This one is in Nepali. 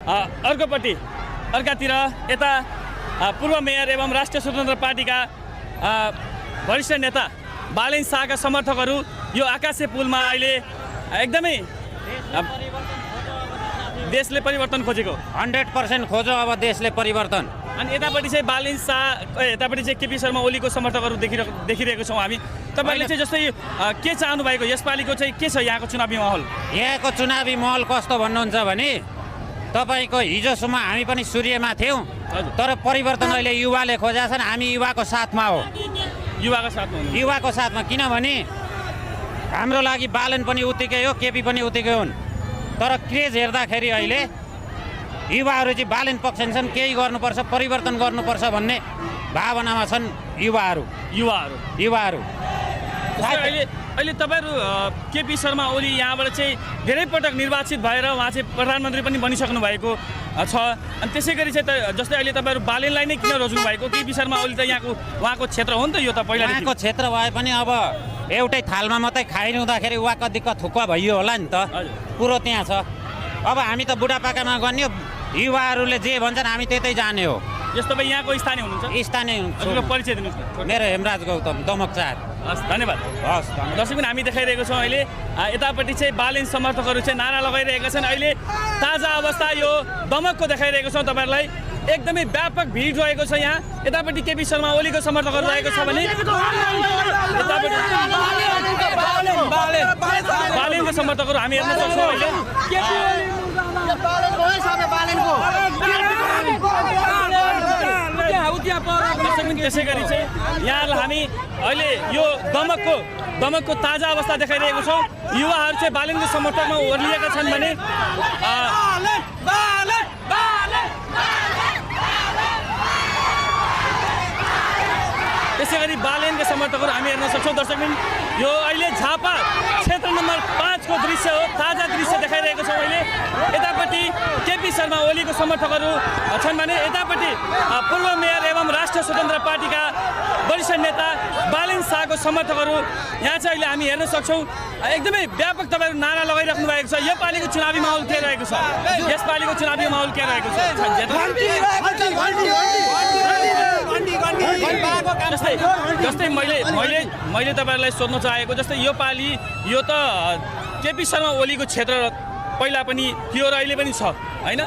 अर्कातिर यता पूर्व मेयर एवं राष्ट्रिय स्वतन्त्र पार्टीका वरिष्ठ नेता बालेन शाहका समर्थकहरू यो आकाशे पुलमा अहिले एकदमै देशले परिवर्तन खोजेको 100% खोजो अब देशले परिवर्तन। अनि यतापट्टि चाहिँ बालेन शाह यतापट्टि चाहिँ केपी शर्मा ओलीको समर्थकहरू देखिरहेको छौँ हामी। तपाईँले चाहिँ जस्तै के चाहनु भएको यसपालिको चाहिँ के छ यहाँको चुनावी माहौल? यहाँको चुनावी माहौल कस्तो भन्नुहुन्छ भने तपाईँको हिजोसम्म हामी पनि सूर्यमा थियौँ, तर परिवर्तन अहिले युवाले खोजेका छन्। हामी युवाको साथमा हो, युवाको साथमा। किनभने हाम्रो लागि बालेन पनि उत्तिकै हो, केपी पनि उत्तिकै हुन्। तर क्रेज हेर्दाखेरि अहिले युवाहरू चाहिँ बालेन पक्षमा छन्, केही गर्नुपर्छ, परिवर्तन गर्नुपर्छ भन्ने भावनामा छन् युवाहरू। अहिले तपाईँहरू केपी शर्मा ओली यहाँबाट चाहिँ धेरै पटक निर्वाचित भएर उहाँ चाहिँ प्रधानमन्त्री पनि बनिसक्नु भएको छ। अनि त्यसै गरी चाहिँ जस्तै अहिले तपाईँहरू बालेनलाई नै किन रोज्नु भएको? केपी शर्मा ओली त उहाँको क्षेत्र हो नि त, यो त पहिला उहाँको क्षेत्र भए पनि अब एउटै थालमा मात्रै खाइरहँदाखेरि उहाँ कतिको थुक्वा भइयो होला नि त, कुरो त्यहाँ छ। अब हामी त बुढापाकामा गर्ने हो, युवाहरूले जे भन्छन् हामी त्यतै जाने हो। जस्तो तपाईँ यहाँको स्थानीय हुनुहुन्छ? स्थानीय हजुरको परिचय दिनुहोस् न। मेरो हेमराज गौतम, दमक 4। हस्, धन्यवाद। हस्, दर्शक हामी देखाइरहेको छौँ अहिले यतापट्टि चाहिँ बालेन समर्थकहरू चाहिँ नारा लगाइरहेका छन्। अहिले ताजा अवस्था यो दमकको देखाइरहेको छौँ तपाईँहरूलाई। एकदमै व्यापक भिड रहेको छ यहाँ। यतापट्टि केपी शर्मा ओलीको समर्थकहरू रहेको छ भने बालेनको समर्थकहरू हामी हेर्न सक्छौँ अहिले। त्यसै गरी चाहिँ यहाँलाई हामी अहिले यो दमकको ताजा अवस्था देखाइरहेको छौँ। युवाहरू चाहिँ बालेनको समर्थकमा ओर्लिएका छन् भने त्यसै गरी बालेनका समर्थकहरू हामी हेर्न सक्छौँ। दर्शकबिन यो अहिले झापा क्षेत्र नम्बर 5 को दृश्य हो, ताजा दृश्य देखाइरहेको छौँ अहिले। यतापट्टि केपी शर्मा ओलीको समर्थकहरू छन् भने यतापट्टि पूर्व मेयर एवं राष्ट्रिय स्वतन्त्र पार्टीका वरिष्ठ नेता बालेन शाहको समर्थकहरू यहाँ चाहिँ अहिले हामी हेर्न सक्छौँ। एकदमै व्यापक तपाईँहरू नारा लगाइराख्नु भएको छ। यो पालिको चुनावी माहौल के रहेको छ? यसपालिको चुनावी माहौल के रहेको छ? जस्तै मैले तपाईँहरूलाई सोध्न चाहेको, जस्तै यो पालि यो त केपी शर्मा ओलीको क्षेत्र पहिला पनि थियो र अहिले पनि छ होइन?